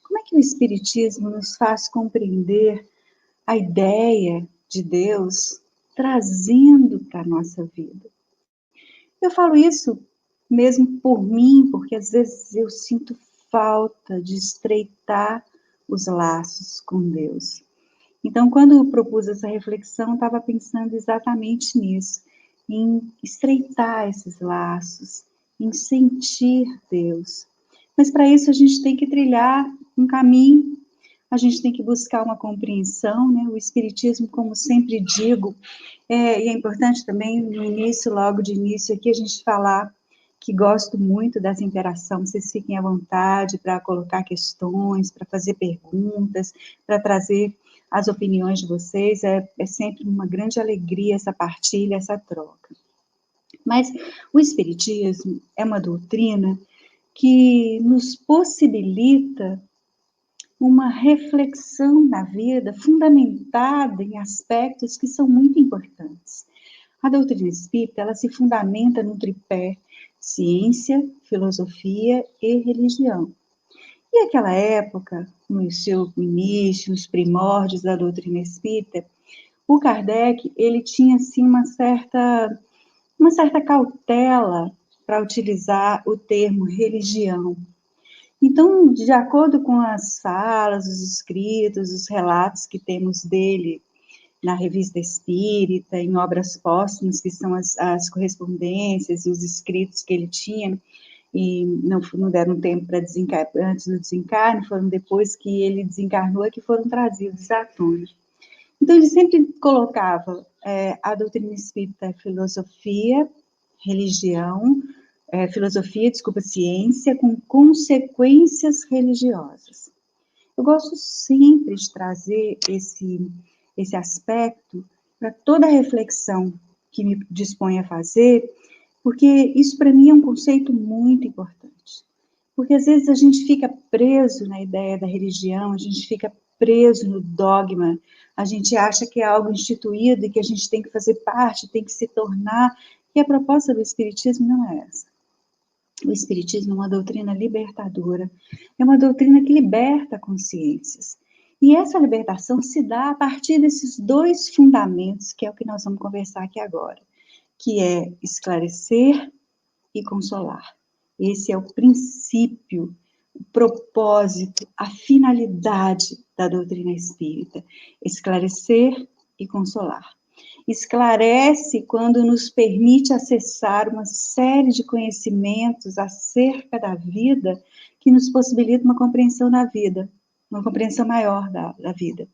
Como é que o Espiritismo nos faz compreender a ideia de Deus trazendo para a nossa vida? Eu falo isso mesmo por mim, porque às vezes eu sinto falta de estreitar os laços com Deus. Então, quando eu propus essa reflexão, eu estava pensando exatamente nisso, em estreitar esses laços, em sentir Deus. Mas para isso a gente tem que trilhar um caminho, a gente tem que buscar uma compreensão, né? O Espiritismo, como sempre digo, e é importante também, no início, logo de início aqui, a gente falar que gosto muito dessa interação, vocês fiquem à vontade para colocar questões, para fazer perguntas, para trazer as opiniões de vocês, é sempre uma grande alegria essa partilha, essa troca. Mas o Espiritismo é uma doutrina que nos possibilita uma reflexão na vida fundamentada em aspectos que são muito importantes. A doutrina espírita, ela se fundamenta no tripé ciência, filosofia e religião. E naquela época, no seu início, nos primórdios da doutrina espírita, o Kardec, ele tinha, assim, uma certa cautela para utilizar o termo religião. Então, de acordo com as falas, os escritos, os relatos que temos dele na Revista Espírita, em obras póstumas, que são as correspondências e os escritos que ele tinha, e não deram tempo para desencarnar, antes do desencarne, foram depois que ele desencarnou é que foram trazidos à tona. Então, ele sempre colocava a doutrina espírita, filosofia, religião, ciência, com consequências religiosas. Eu gosto sempre de trazer esse aspecto para toda a reflexão que me disponho a fazer, porque isso para mim é um conceito muito importante. Porque às vezes a gente fica preso na ideia da religião, a gente fica preso no dogma, a gente acha que é algo instituído e que a gente tem que fazer parte, tem que se tornar, e a proposta do Espiritismo não é essa. O Espiritismo é uma doutrina libertadora, é uma doutrina que liberta consciências. E essa libertação se dá a partir desses dois fundamentos, que é o que nós vamos conversar aqui agora, que é esclarecer e consolar. Esse é o princípio, o propósito, a finalidade da doutrina espírita, esclarecer e consolar. Esclarece quando nos permite acessar uma série de conhecimentos acerca da vida que nos possibilita uma compreensão da vida, uma compreensão maior da vida.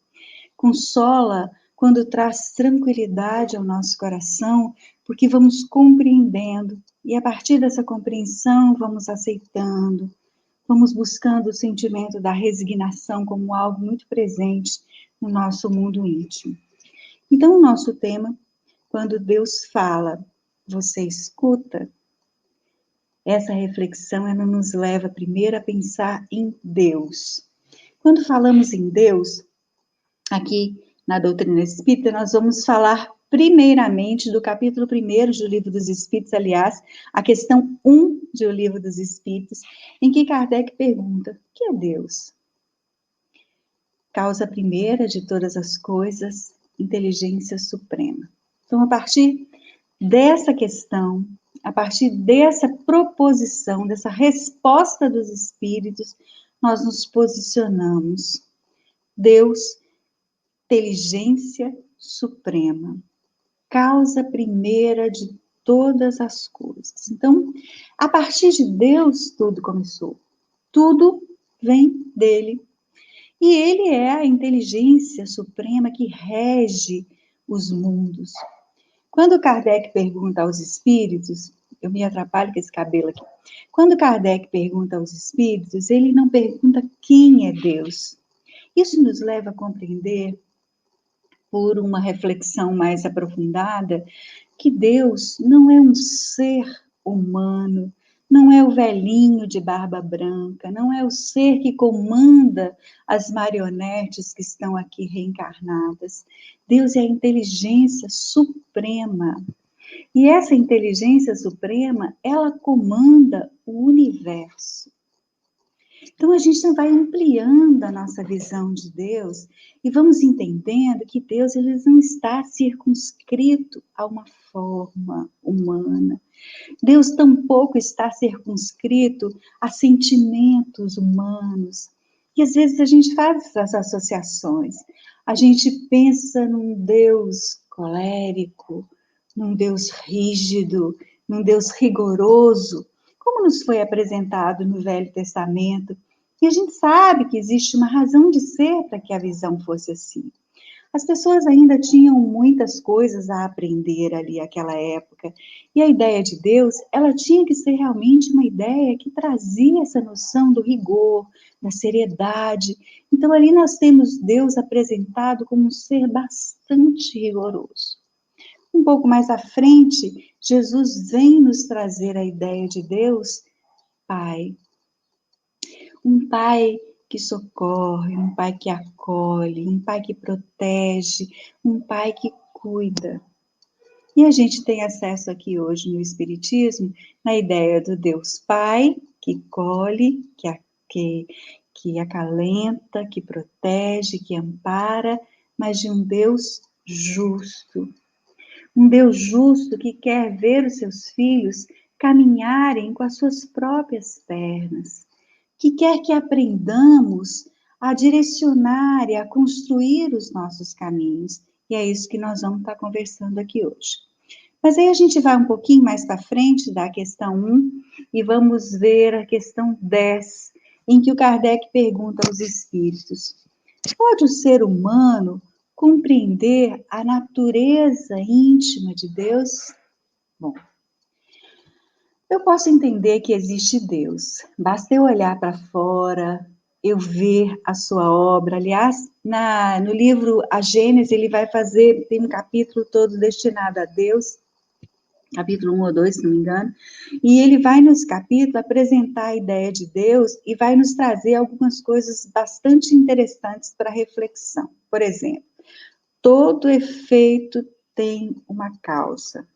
Consola quando traz tranquilidade ao nosso coração, porque vamos compreendendo, e a partir dessa compreensão vamos aceitando, vamos buscando o sentimento da resignação como algo muito presente no nosso mundo íntimo. Então, o nosso tema, quando Deus fala, você escuta, essa reflexão ela nos leva primeiro a pensar em Deus. Quando falamos em Deus, aqui na doutrina espírita, nós vamos falar primeiramente do capítulo 1 do Livro dos Espíritos, aliás, a questão 1 do Livro dos Espíritos, em que Kardec pergunta, o que é Deus? Causa primeira de todas as coisas, inteligência suprema. Então, a partir dessa questão, a partir dessa proposição, dessa resposta dos Espíritos, nós nos posicionamos. Deus, inteligência suprema, causa primeira de todas as coisas. Então, a partir de Deus, tudo começou. Tudo vem dele. E ele é a inteligência suprema que rege os mundos. Quando Kardec pergunta aos espíritos, eu me atrapalho com esse cabelo aqui. Quando Kardec pergunta aos espíritos, ele não pergunta quem é Deus. Isso nos leva a compreender, por uma reflexão mais aprofundada, que Deus não é um ser humano, não é o velhinho de barba branca, não é o ser que comanda as marionetes que estão aqui reencarnadas. Deus é a inteligência suprema. E essa inteligência suprema, ela comanda o universo. Então, a gente vai ampliando a nossa visão de Deus e vamos entendendo que Deus ele não está circunscrito a uma forma humana. Deus tampouco está circunscrito a sentimentos humanos. E às vezes a gente faz essas associações. A gente pensa num Deus colérico, num Deus rígido, num Deus rigoroso, como nos foi apresentado no Velho Testamento. E a gente sabe que existe uma razão de ser para que a visão fosse assim. As pessoas ainda tinham muitas coisas a aprender ali naquela época. E a ideia de Deus, ela tinha que ser realmente uma ideia que trazia essa noção do rigor, da seriedade. Então ali nós temos Deus apresentado como um ser bastante rigoroso. Um pouco mais à frente, Jesus vem nos trazer a ideia de Deus, Pai. Um pai que socorre, um pai que acolhe, um pai que protege, um pai que cuida. E a gente tem acesso aqui hoje no Espiritismo na ideia do Deus Pai, que colhe, que acalenta, que protege, que ampara, mas de um Deus justo. Um Deus justo que quer ver os seus filhos caminharem com as suas próprias pernas, que quer que aprendamos a direcionar e a construir os nossos caminhos. E é isso que nós vamos estar conversando aqui hoje. Mas aí a gente vai um pouquinho mais para frente da questão 1 e vamos ver a questão 10, em que o Kardec pergunta aos espíritos: pode o ser humano compreender a natureza íntima de Deus? Bom, eu posso entender que existe Deus. Basta eu olhar para fora, eu ver a sua obra. Aliás, no livro A Gênese, ele vai fazer, tem um capítulo todo destinado a Deus, capítulo 1 ou 2, se não me engano, e ele vai nesse capítulo apresentar a ideia de Deus e vai nos trazer algumas coisas bastante interessantes para reflexão. Por exemplo, todo efeito tem uma causa.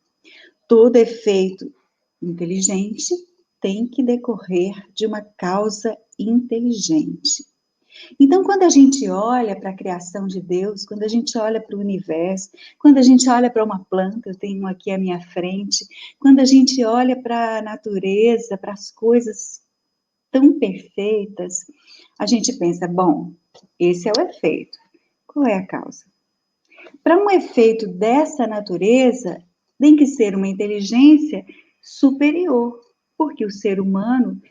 Todo efeito inteligente tem que decorrer de uma causa inteligente. Então, quando a gente olha para a criação de Deus, quando a gente olha para o universo, quando a gente olha para uma planta, eu tenho um aqui à minha frente, quando a gente olha para a natureza, para as coisas tão perfeitas, a gente pensa, bom, esse é o efeito. Qual é a causa? Para um efeito dessa natureza, tem que ser uma inteligência superior, porque o ser humano,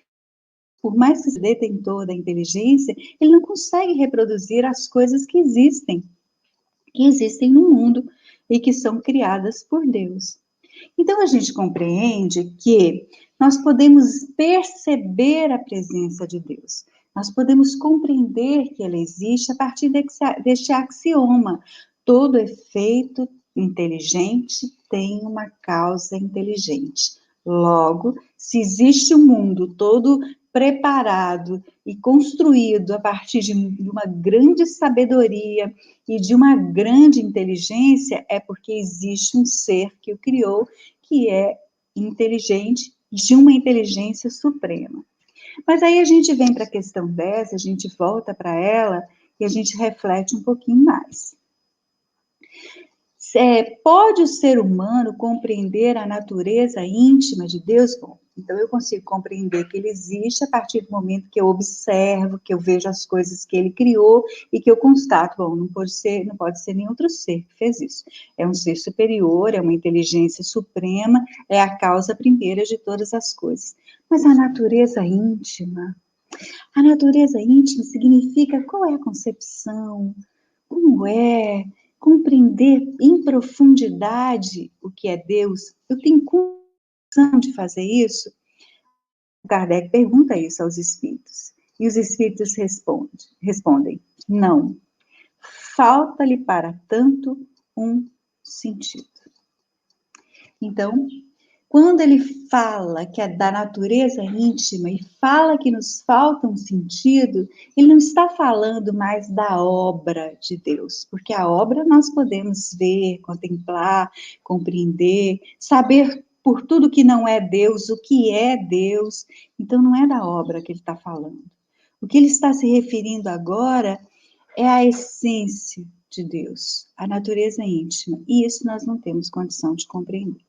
por mais que seja detentor da inteligência, ele não consegue reproduzir as coisas que existem no mundo e que são criadas por Deus. Então a gente compreende que nós podemos perceber a presença de Deus. Nós podemos compreender que ele existe a partir deste axioma. Todo efeito inteligente tem uma causa inteligente. Logo, se existe um mundo todo preparado e construído a partir de uma grande sabedoria e de uma grande inteligência, é porque existe um ser que o criou, que é inteligente, de uma inteligência suprema. Mas aí a gente vem para a questão 10, a gente volta para ela e a gente reflete um pouquinho mais. Pode o ser humano compreender a natureza íntima de Deus? Bom, então eu consigo compreender que ele existe a partir do momento que eu observo, que eu vejo as coisas que ele criou e que eu constato, bom, não pode ser nenhum outro ser que fez isso. É um ser superior, é uma inteligência suprema, é a causa primeira de todas as coisas. Mas a natureza íntima significa qual é a concepção, como é compreender em profundidade o que é Deus. Eu tenho condição de fazer isso? O Kardec pergunta isso aos espíritos. E os espíritos respondem, não. Falta-lhe para tanto um sentido. Então, quando ele fala que é da natureza íntima e fala que nos falta um sentido, ele não está falando mais da obra de Deus, porque a obra nós podemos ver, contemplar, compreender, saber por tudo que não é Deus, o que é Deus. Então, não é da obra que ele está falando. O que ele está se referindo agora é a essência de Deus, a natureza íntima, e isso nós não temos condição de compreender.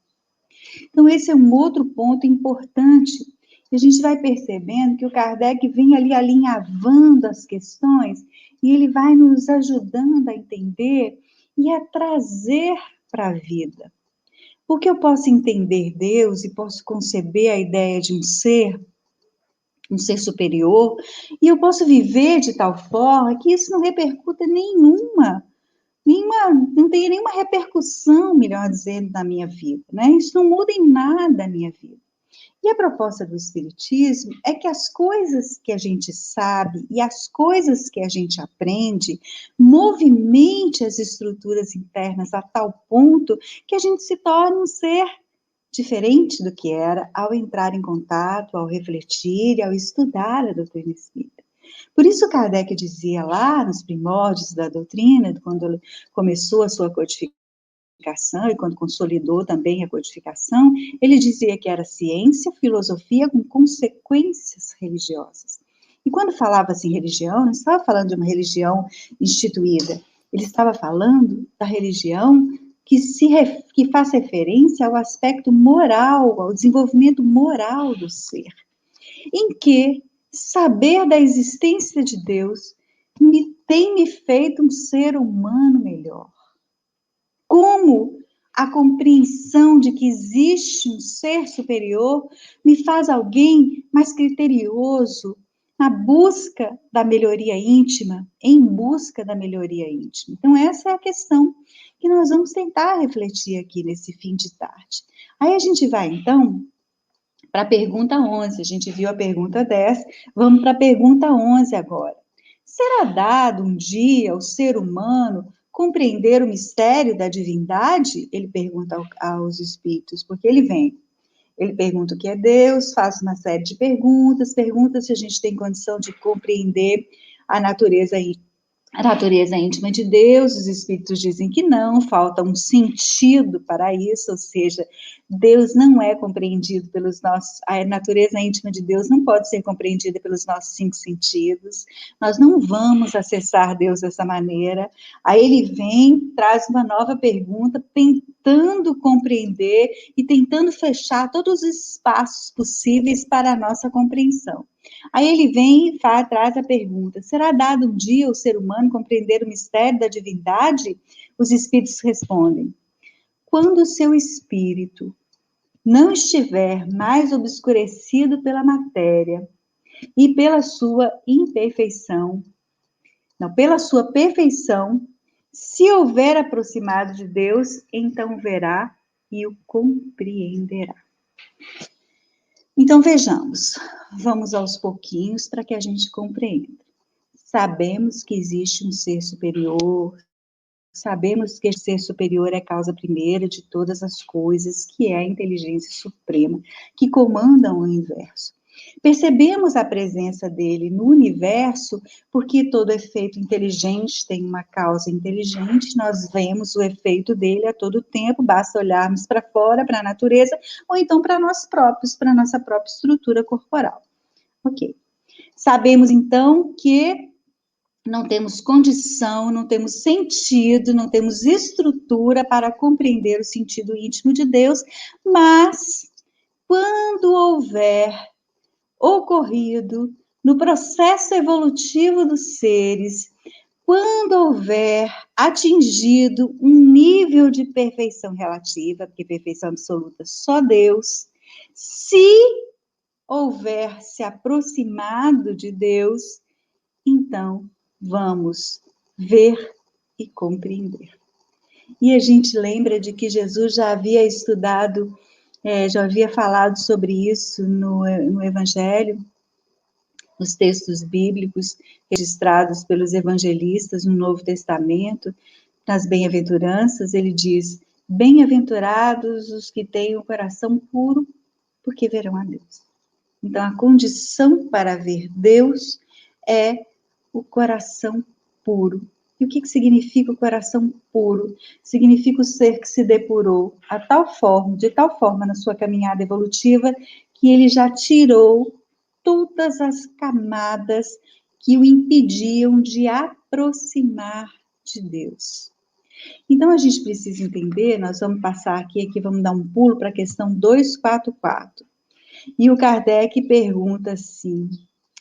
Então, esse é um outro ponto importante. A gente vai percebendo que o Kardec vem ali alinhavando as questões e ele vai nos ajudando a entender e a trazer para a vida. Porque eu posso entender Deus e posso conceber a ideia de um ser superior, e eu posso viver de tal forma que isso não repercuta não tenha nenhuma repercussão, melhor dizendo, na minha vida, né? Isso não muda em nada a minha vida. E a proposta do Espiritismo é que as coisas que a gente sabe e as coisas que a gente aprende movimente as estruturas internas a tal ponto que a gente se torne um ser diferente do que era ao entrar em contato, ao refletir e ao estudar a doutrina espírita. Por isso Kardec dizia lá nos primórdios da doutrina, quando ele começou a sua codificação e quando consolidou também a codificação, ele dizia que era ciência, filosofia com consequências religiosas. E quando falava assim religião, não estava falando de uma religião instituída, ele estava falando da religião que faz referência ao aspecto moral, ao desenvolvimento moral do ser, em que saber da existência de Deus tem me feito um ser humano melhor. Como a compreensão de que existe um ser superior me faz alguém mais criterioso na busca da melhoria íntima, em busca da melhoria íntima. Então, essa é a questão que nós vamos tentar refletir aqui nesse fim de tarde. Aí a gente vai, então, para a pergunta 11. A gente viu a pergunta 10, vamos para a pergunta 11 agora. Será dado um dia ao ser humano compreender o mistério da divindade? Ele pergunta aos espíritos, porque ele pergunta o que é Deus, faz uma série de perguntas, pergunta se a gente tem condição de compreender a natureza íntima de Deus. Os espíritos dizem que não, falta um sentido para isso, ou seja, Deus não é compreendido a natureza íntima de Deus não pode ser compreendida pelos nossos 5 sentidos, nós não vamos acessar Deus dessa maneira. Aí ele vem, traz uma nova pergunta, tentando compreender e tentando fechar todos os espaços possíveis para a nossa compreensão. Aí ele vem e traz a pergunta: será dado um dia ao ser humano compreender o mistério da divindade? Os espíritos respondem: quando o seu espírito não estiver mais obscurecido pela matéria e pela sua imperfeição, não, pela sua perfeição, se houver aproximado de Deus, então verá e o compreenderá. Então, vejamos, vamos aos pouquinhos para que a gente compreenda. Sabemos que existe um ser superior, sabemos que esse ser superior é a causa primeira de todas as coisas, que é a inteligência suprema, que comanda o universo. Percebemos a presença dele no universo, porque todo efeito inteligente tem uma causa inteligente, nós vemos o efeito dele a todo tempo, basta olharmos para fora, para a natureza, ou então para nós próprios, para a nossa própria estrutura corporal. Ok. Sabemos, então, que não temos condição, não temos sentido, não temos estrutura para compreender o sentido íntimo de Deus, mas quando houver ocorrido no processo evolutivo dos seres, quando houver atingido um nível de perfeição relativa, porque perfeição absoluta só Deus, se houver se aproximado de Deus, então vamos ver e compreender. E a gente lembra de que Jesus já havia estudado, já havia falado sobre isso no Evangelho, nos textos bíblicos registrados pelos evangelistas no Novo Testamento, nas bem-aventuranças, ele diz: bem-aventurados os que têm o coração puro, porque verão a Deus. Então, a condição para ver Deus é o coração puro. E o que significa o coração puro? Significa o ser que se depurou de tal forma na sua caminhada evolutiva, que ele já tirou todas as camadas que o impediam de aproximar de Deus. Então, a gente precisa entender, nós vamos passar aqui vamos dar um pulo para a questão 244. E o Kardec pergunta assim,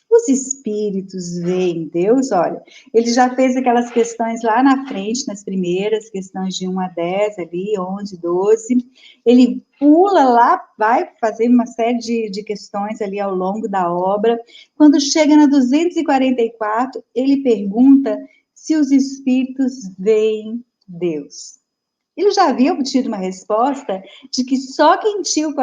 os espíritos veem Deus? Olha, ele já fez aquelas questões lá na frente, nas primeiras, questões de 1 a 10 ali, 11, 12. Ele pula lá, vai fazer uma série de questões ali ao longo da obra. Quando chega na 244, ele pergunta se os espíritos veem Deus. Ele já havia obtido uma resposta de que só quem tinha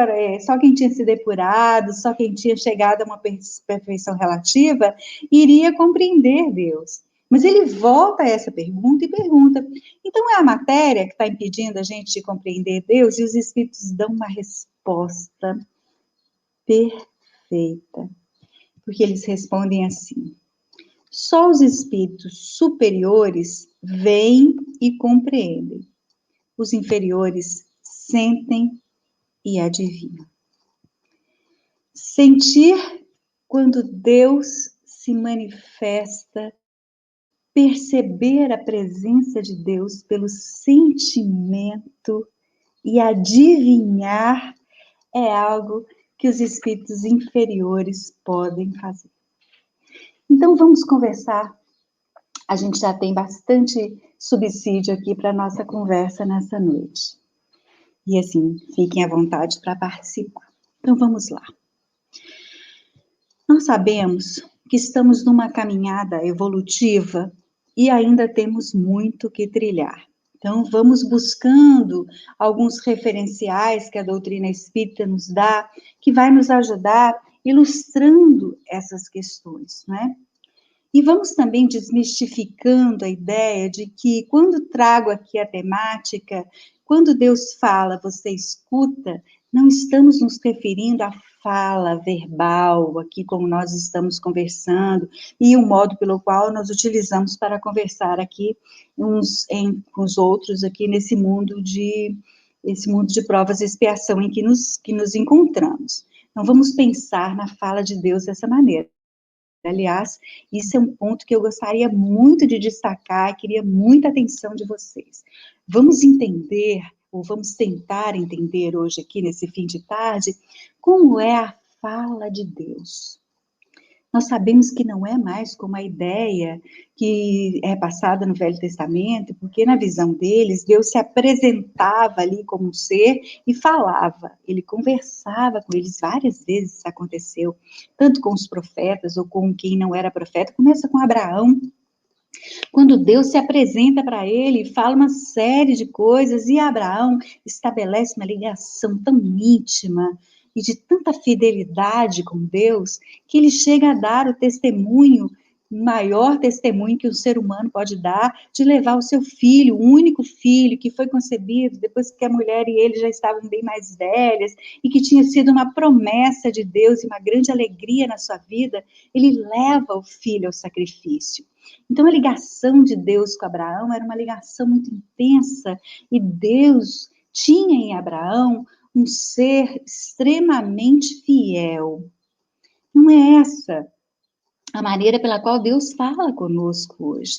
se depurado, só quem tinha chegado a uma perfeição relativa, iria compreender Deus. Mas ele volta a essa pergunta e pergunta, então é a matéria que está impedindo a gente de compreender Deus? E os espíritos dão uma resposta perfeita, porque eles respondem assim, só os espíritos superiores veem e compreendem. Os inferiores sentem e adivinham. Sentir quando Deus se manifesta, perceber a presença de Deus pelo sentimento e adivinhar é algo que os espíritos inferiores podem fazer. Então vamos conversar. A gente já tem bastante subsídio aqui para a nossa conversa nessa noite. E assim, fiquem à vontade para participar. Então, vamos lá. Nós sabemos que estamos numa caminhada evolutiva e ainda temos muito que trilhar. Então, vamos buscando alguns referenciais que a doutrina espírita nos dá, que vai nos ajudar ilustrando essas questões, né? E vamos também desmistificando a ideia de que, quando trago aqui a temática, quando Deus fala, você escuta, não estamos nos referindo à fala verbal, aqui como nós estamos conversando, e o modo pelo qual nós utilizamos para conversar aqui uns com os outros, aqui nesse mundo de provas e expiação em que nos encontramos. Então, vamos pensar na fala de Deus dessa maneira. Aliás, isso é um ponto que eu gostaria muito de destacar, queria muita atenção de vocês. Vamos entender, ou vamos tentar entender hoje aqui, nesse fim de tarde, como é a fala de Deus. Nós sabemos que não é mais como a ideia que é passada no Velho Testamento, porque na visão deles, Deus se apresentava ali como um ser e falava. Ele conversava com eles várias vezes, isso aconteceu, tanto com os profetas ou com quem não era profeta. Começa com Abraão, quando Deus se apresenta para ele e fala uma série de coisas, e Abraão estabelece uma ligação tão íntima e de tanta fidelidade com Deus, que ele chega a dar o testemunho, o maior testemunho que um ser humano pode dar, de levar o seu filho, o único filho, que foi concebido depois que a mulher e ele já estavam bem mais velhas, e que tinha sido uma promessa de Deus e uma grande alegria na sua vida, ele leva o filho ao sacrifício. Então, a ligação de Deus com Abraão era uma ligação muito intensa, e Deus tinha em Abraão um ser extremamente fiel. Não é essa a maneira pela qual Deus fala conosco hoje.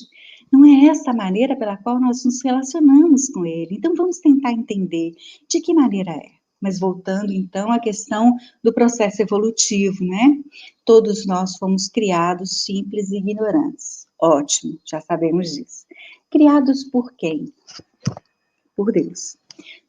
Não é essa a maneira pela qual nós nos relacionamos com Ele. Então, vamos tentar entender de que maneira é. Mas voltando, então, à questão do processo evolutivo, né? Todos nós fomos criados simples e ignorantes. Ótimo, já sabemos disso. Criados por quem? Por Deus.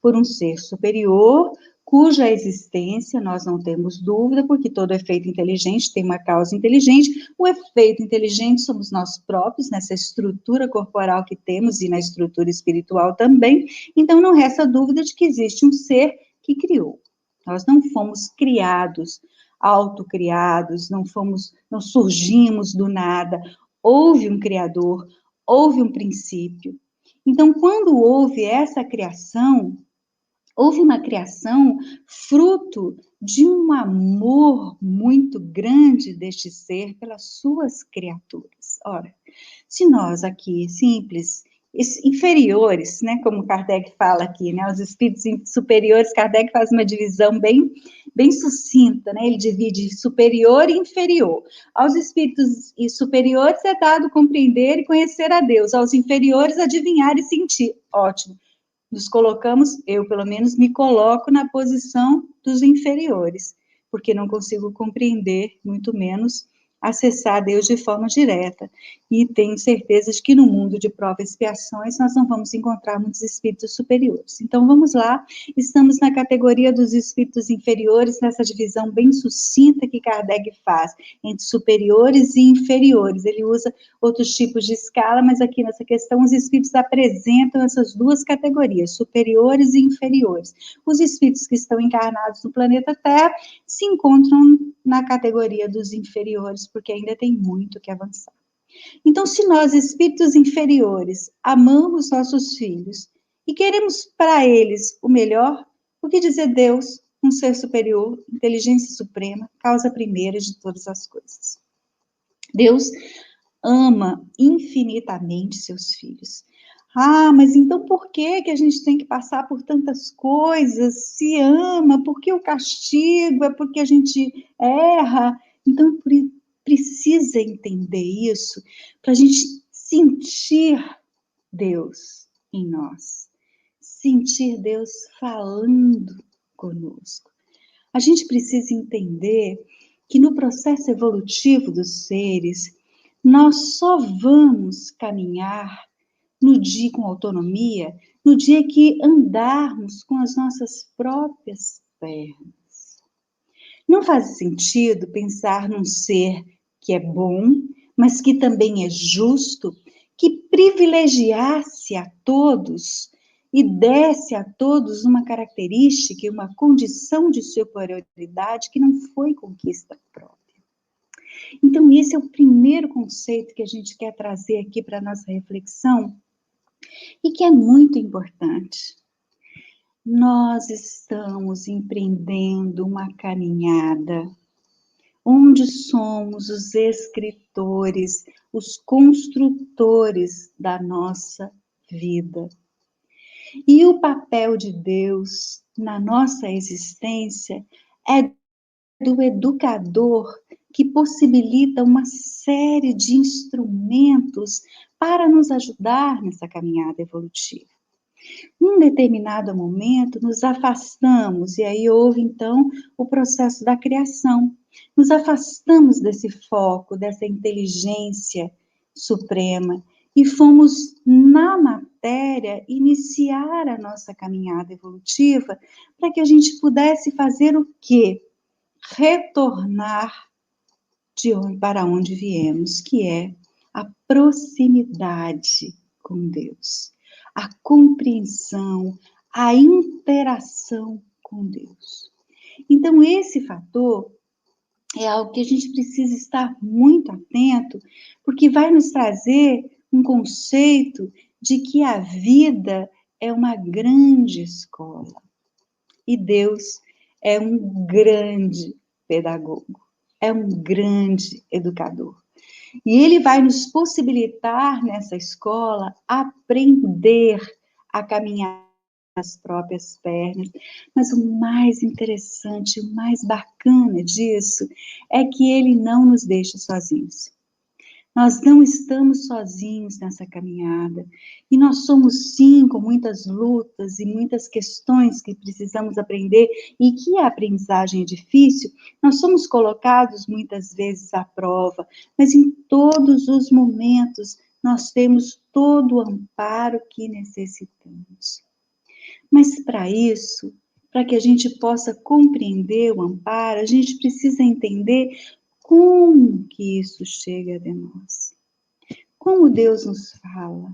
Por um ser superior, cuja existência nós não temos dúvida, porque todo efeito inteligente tem uma causa inteligente. O efeito inteligente somos nós próprios, nessa estrutura corporal que temos e na estrutura espiritual também. Então, não resta dúvida de que existe um ser que criou. Nós não fomos criados, autocriados, não surgimos do nada. Houve um criador, houve um princípio. Então, quando houve essa criação, houve uma criação fruto de um amor muito grande deste ser pelas suas criaturas. Ora, se nós aqui, simples inferiores, né, como Kardec fala aqui, né, os espíritos superiores, Kardec faz uma divisão bem sucinta, né, ele divide superior e inferior. Aos espíritos superiores é dado compreender e conhecer a Deus, aos inferiores adivinhar e sentir. Ótimo. Nos colocamos, eu pelo menos me coloco na posição dos inferiores, porque não consigo compreender, muito menos acessar Deus de forma direta. E tenho certeza de que no mundo de provas e expiações nós não vamos encontrar muitos espíritos superiores. Então vamos lá, estamos na categoria dos espíritos inferiores, nessa divisão bem sucinta que Kardec faz entre superiores e inferiores. Ele usa outros tipos de escala, mas aqui nessa questão os espíritos apresentam essas duas categorias, superiores e inferiores. Os espíritos que estão encarnados no planeta Terra se encontram na categoria dos inferiores, porque ainda tem muito que avançar. Então, se nós, espíritos inferiores, amamos nossos filhos e queremos para eles o melhor, o que dizer Deus, um ser superior, inteligência suprema, causa primeira de todas as coisas? Deus ama infinitamente seus filhos. Ah, mas então por que a gente tem que passar por tantas coisas? Se ama, por que o castigo? É porque a gente erra? Então, precisa entender isso para a gente sentir Deus em nós. Sentir Deus falando conosco. A gente precisa entender que no processo evolutivo dos seres, nós só vamos caminhar no dia com autonomia, no dia que andarmos com as nossas próprias pernas. Não faz sentido pensar num ser que é bom, mas que também é justo, que privilegiasse a todos e desse a todos uma característica e uma condição de superioridade que não foi conquista própria. Então, esse é o primeiro conceito que a gente quer trazer aqui para a nossa reflexão e que é muito importante. Nós estamos empreendendo uma caminhada onde somos os escritores, os construtores da nossa vida. E o papel de Deus na nossa existência é do educador que possibilita uma série de instrumentos para nos ajudar nessa caminhada evolutiva. Num determinado momento, nos afastamos, e aí houve, então, o processo da criação. Nos afastamos desse foco, dessa inteligência suprema, e fomos, na matéria, iniciar a nossa caminhada evolutiva para que a gente pudesse fazer o quê? Retornar para onde viemos, que é a proximidade com Deus, a compreensão, a interação com Deus. Então, esse fator é algo que a gente precisa estar muito atento, porque vai nos trazer um conceito de que a vida é uma grande escola e Deus é um grande pedagogo, é um grande educador. E ele vai nos possibilitar, nessa escola, aprender a caminhar as próprias pernas. Mas o mais interessante, o mais bacana disso, é que ele não nos deixa sozinhos. Nós não estamos sozinhos nessa caminhada. E nós somos, sim, com muitas lutas e muitas questões que precisamos aprender, e que a aprendizagem é difícil, nós somos colocados muitas vezes à prova, mas em todos os momentos nós temos todo o amparo que necessitamos. Mas para isso, para que a gente possa compreender o amparo, a gente precisa entender como que isso chega de nós. Como Deus nos fala.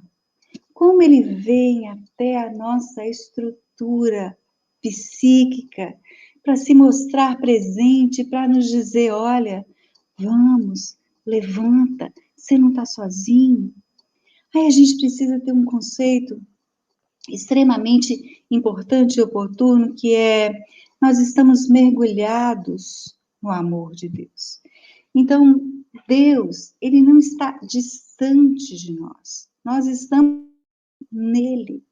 Como Ele vem até a nossa estrutura psíquica para se mostrar presente, para nos dizer, olha, vamos, levanta, você não está sozinho. Aí a gente precisa ter um conceito extremamente importante e oportuno, que é, nós estamos mergulhados no amor de Deus. Então, Deus, Ele não está distante de nós. Nós estamos nele.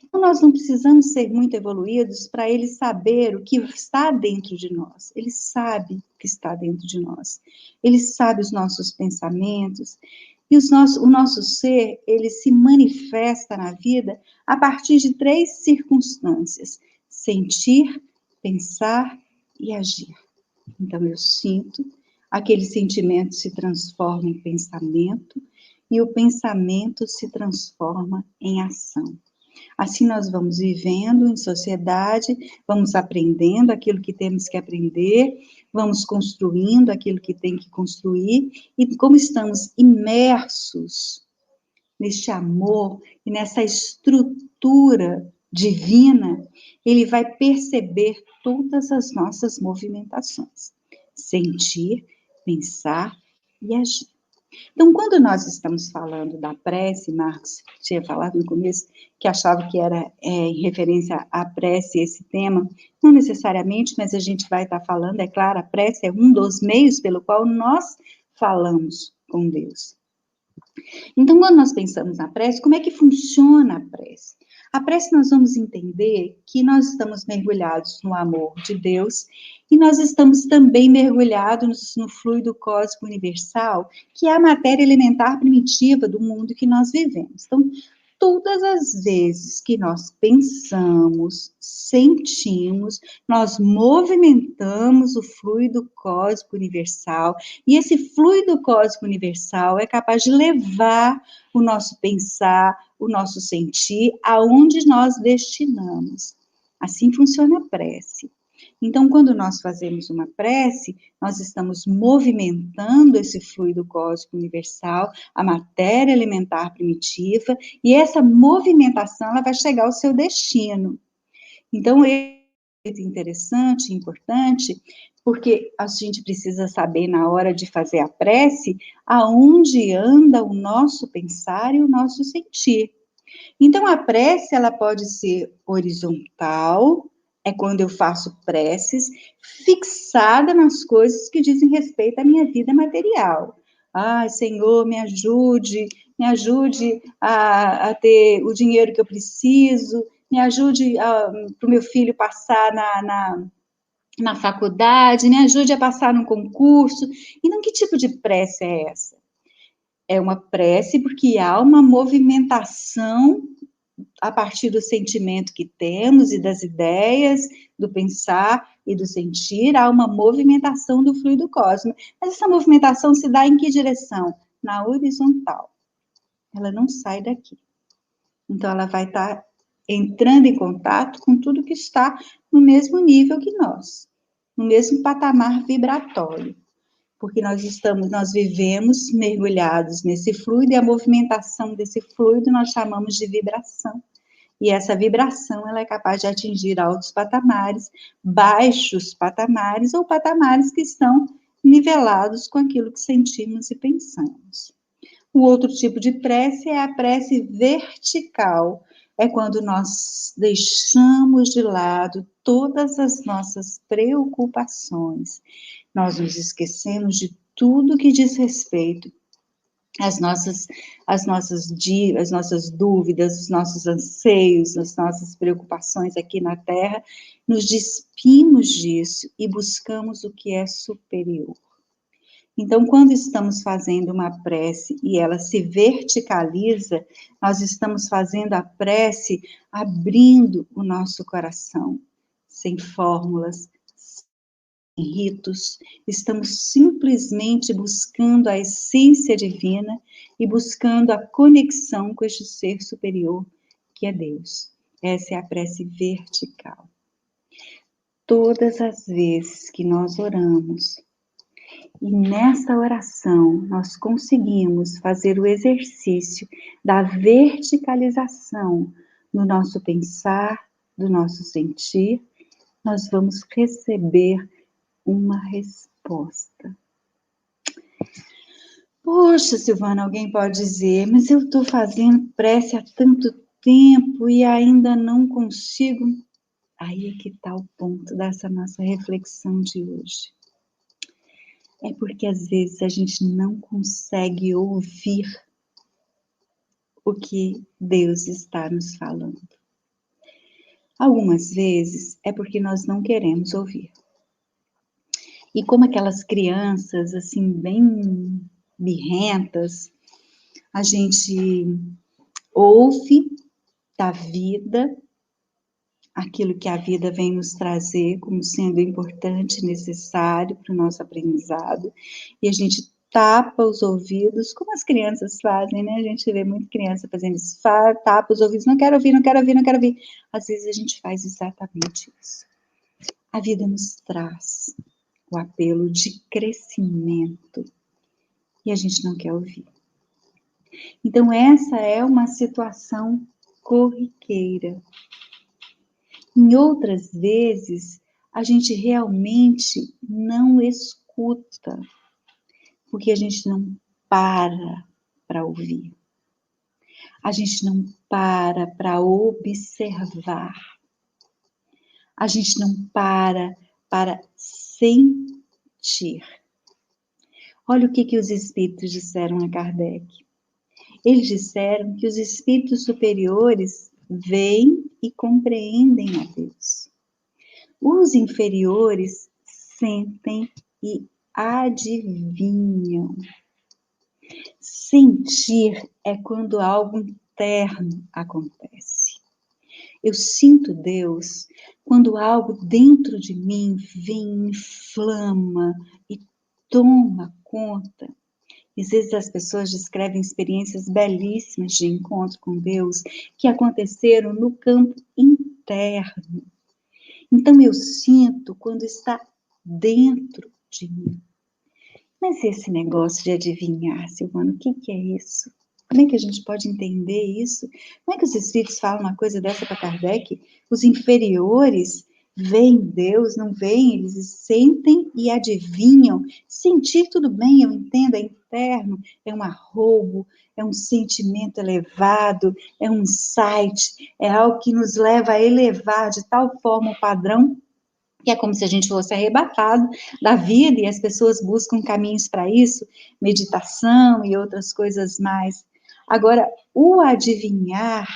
Então, nós não precisamos ser muito evoluídos para ele saber o que está dentro de nós. Ele sabe o que está dentro de nós. Ele sabe os nossos pensamentos. E o nosso ser, ele se manifesta na vida a partir de 3 circunstâncias: sentir, pensar e agir. Então, eu sinto, aquele sentimento se transforma em pensamento e o pensamento se transforma em ação. Assim nós vamos vivendo em sociedade, vamos aprendendo aquilo que temos que aprender, vamos construindo aquilo que tem que construir, e como estamos imersos neste amor e nessa estrutura divina, ele vai perceber todas as nossas movimentações, sentir, pensar e agir. Então, quando nós estamos falando da prece, Marcos tinha falado no começo que achava que era em referência à prece esse tema, não necessariamente, mas a gente vai estar falando, é claro, a prece é um dos meios pelo qual nós falamos com Deus. Então, quando nós pensamos na prece, como é que funciona a prece? A prece nós vamos entender que nós estamos mergulhados no amor de Deus e nós estamos também mergulhados no fluido cósmico universal, que é a matéria elementar primitiva do mundo que nós vivemos. Então, todas as vezes que nós pensamos, sentimos, nós movimentamos o fluido cósmico universal, e esse fluido cósmico universal é capaz de levar o nosso pensar, o nosso sentir, aonde nós destinamos. Assim funciona a prece. Então, quando nós fazemos uma prece, nós estamos movimentando esse fluido cósmico universal, a matéria elementar primitiva, e essa movimentação ela vai chegar ao seu destino. Então, é interessante, importante, porque a gente precisa saber na hora de fazer a prece aonde anda o nosso pensar e o nosso sentir. Então, a prece, ela pode ser horizontal, é quando eu faço preces fixada nas coisas que dizem respeito à minha vida material. Ai, Senhor, me ajude a ter o dinheiro que eu preciso, me ajude para o meu filho passar na faculdade, me ajude a passar num concurso. Então, que tipo de prece é essa? É uma prece porque há uma movimentação a partir do sentimento que temos e das ideias, do pensar e do sentir, há uma movimentação do fluido cósmico. Mas essa movimentação se dá em que direção? Na horizontal. Ela não sai daqui. Então, ela vai estar entrando em contato com tudo que está no mesmo nível que nós, no mesmo patamar vibratório. Porque nós vivemos mergulhados nesse fluido, e a movimentação desse fluido nós chamamos de vibração. E essa vibração, ela é capaz de atingir altos patamares, baixos patamares, ou patamares que estão nivelados com aquilo que sentimos e pensamos. O outro tipo de prece é a prece vertical. É quando nós deixamos de lado todas as nossas preocupações. Nós nos esquecemos de tudo que diz respeito às nossas dúvidas, os nossos anseios, as nossas preocupações aqui na Terra, nos despimos disso e buscamos o que é superior. Então, quando estamos fazendo uma prece e ela se verticaliza, nós estamos fazendo a prece abrindo o nosso coração, sem fórmulas, ritos, estamos simplesmente buscando a essência divina e buscando a conexão com este ser superior, que é Deus. Essa é a prece vertical. Todas as vezes que nós oramos, e nessa oração nós conseguimos fazer o exercício da verticalização no nosso pensar, do nosso sentir, nós vamos receber uma resposta. Poxa, Silvana, alguém pode dizer, mas eu estou fazendo prece há tanto tempo e ainda não consigo. Aí é que está o ponto dessa nossa reflexão de hoje. É porque às vezes a gente não consegue ouvir o que Deus está nos falando. Algumas vezes é porque nós não queremos ouvir. E como aquelas crianças, assim, bem birrentas, a gente ouve da vida aquilo que a vida vem nos trazer como sendo importante, necessário para o nosso aprendizado, e a gente tapa os ouvidos, como as crianças fazem, né? A gente vê muita criança fazendo isso, tapa os ouvidos, não quero ouvir, não quero ouvir, não quero ouvir. Às vezes a gente faz exatamente isso. A vida nos traz o apelo de crescimento e a gente não quer ouvir. Então essa é uma situação corriqueira. Em outras vezes, a gente realmente não escuta, porque a gente não para ouvir. A gente não para observar. A gente não para sentir. Olha o que os espíritos disseram a Kardec. Eles disseram que os espíritos superiores veem e compreendem a Deus. Os inferiores sentem e adivinham. Sentir é quando algo interno acontece. Eu sinto Deus quando algo dentro de mim vem, inflama e toma conta. Às vezes as pessoas descrevem experiências belíssimas de encontro com Deus que aconteceram no campo interno. Então eu sinto quando está dentro de mim. Mas esse negócio de adivinhar, Silvana, o que é isso? Como é que a gente pode entender isso? Como é que os espíritos falam uma coisa dessa para Kardec? Os inferiores veem Deus, não veem, eles sentem e adivinham. Sentir tudo bem, eu entendo, é interno, é um arroubo, é um sentimento elevado, é um insight, é algo que nos leva a elevar de tal forma o padrão que é como se a gente fosse arrebatado da vida, e as pessoas buscam caminhos para isso, meditação e outras coisas mais. Agora, o adivinhar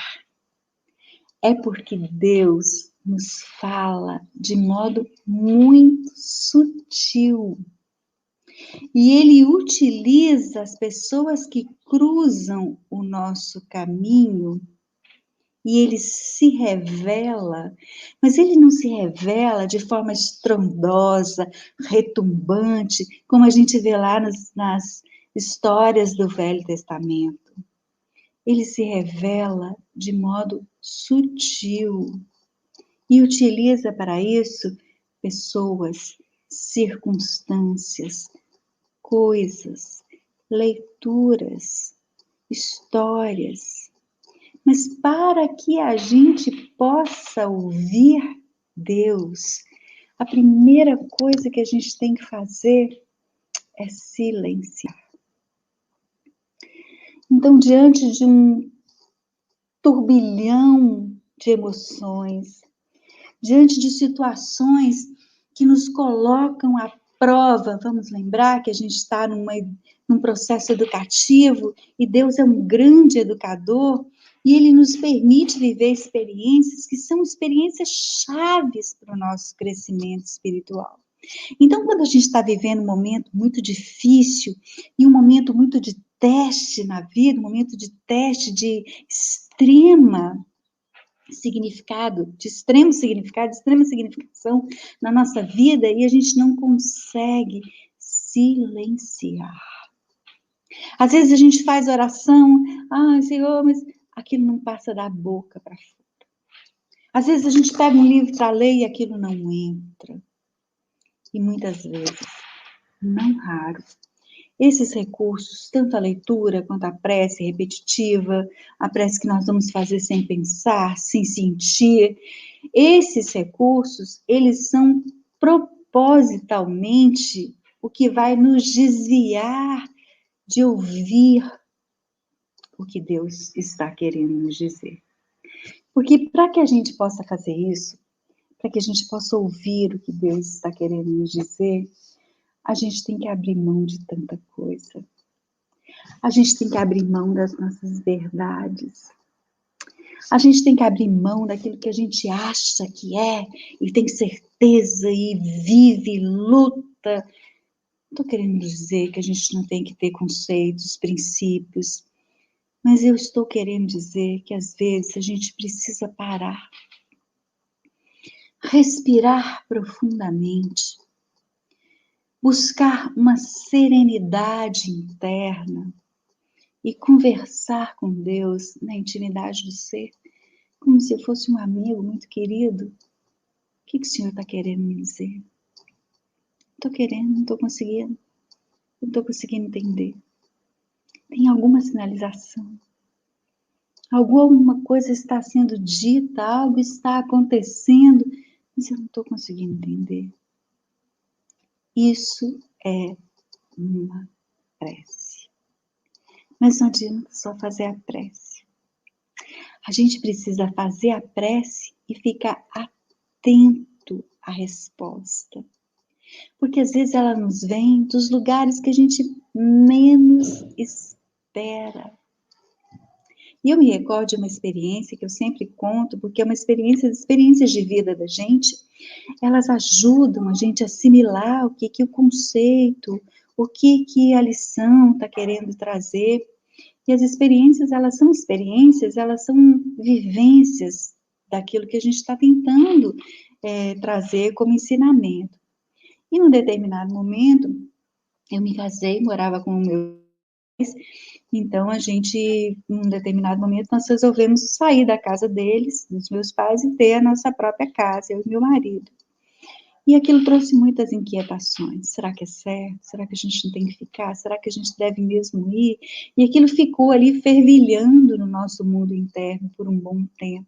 é porque Deus nos fala de modo muito sutil. E Ele utiliza as pessoas que cruzam o nosso caminho e ele se revela, mas ele não se revela de forma estrondosa, retumbante, como a gente vê lá nas histórias do Velho Testamento. Ele se revela de modo sutil e utiliza para isso pessoas, circunstâncias, coisas, leituras, histórias. Mas para que a gente possa ouvir Deus, a primeira coisa que a gente tem que fazer é silenciar. Então, diante de um turbilhão de emoções, diante de situações que nos colocam à prova, vamos lembrar que a gente está num processo educativo e Deus é um grande educador e Ele nos permite viver experiências que são experiências chaves para o nosso crescimento espiritual. Então, quando a gente está vivendo um momento muito difícil e um momento muito de teste na vida, um momento de teste de extrema significado, de extremo significado, de extrema significação na nossa vida e a gente não consegue silenciar. Às vezes a gente faz oração, Senhor, mas aquilo não passa da boca para fora. Às vezes a gente pega um livro para ler e aquilo não entra. E muitas vezes, não raro, esses recursos, tanto a leitura quanto a prece repetitiva, a prece que nós vamos fazer sem pensar, sem sentir, esses recursos, eles são propositalmente o que vai nos desviar de ouvir o que Deus está querendo nos dizer. Porque para que a gente possa fazer isso, para que a gente possa ouvir o que Deus está querendo nos dizer, a gente tem que abrir mão de tanta coisa. A gente tem que abrir mão das nossas verdades. A gente tem que abrir mão daquilo que a gente acha que é, e tem certeza, e vive, luta. Não estou querendo dizer que a gente não tem que ter conceitos, princípios, mas eu estou querendo dizer que às vezes a gente precisa parar, respirar profundamente, buscar uma serenidade interna e conversar com Deus na intimidade do ser, como se fosse um amigo muito querido. O que o Senhor está querendo me dizer? Estou querendo, não estou conseguindo. Não estou conseguindo entender. Tem alguma sinalização? Alguma coisa está sendo dita, algo está acontecendo, mas eu não estou conseguindo entender. Isso é uma prece. Mas não adianta só fazer a prece. A gente precisa fazer a prece e ficar atento à resposta. Porque às vezes ela nos vem dos lugares que a gente menos espera. E eu me recordo de uma experiência que eu sempre conto, porque é uma experiências de vida da gente, elas ajudam a gente a assimilar o que o conceito, o que a lição está querendo trazer. E as experiências, elas são vivências daquilo que a gente está tentando trazer como ensinamento. E num determinado momento, eu me casei, morava com o meu pais, então a gente, num determinado momento, nós resolvemos sair da casa deles, dos meus pais, e ter a nossa própria casa, eu e meu marido. E aquilo trouxe muitas inquietações. Será que é certo? Será que a gente não tem que ficar? Será que a gente deve mesmo ir? E aquilo ficou ali fervilhando no nosso mundo interno por um bom tempo.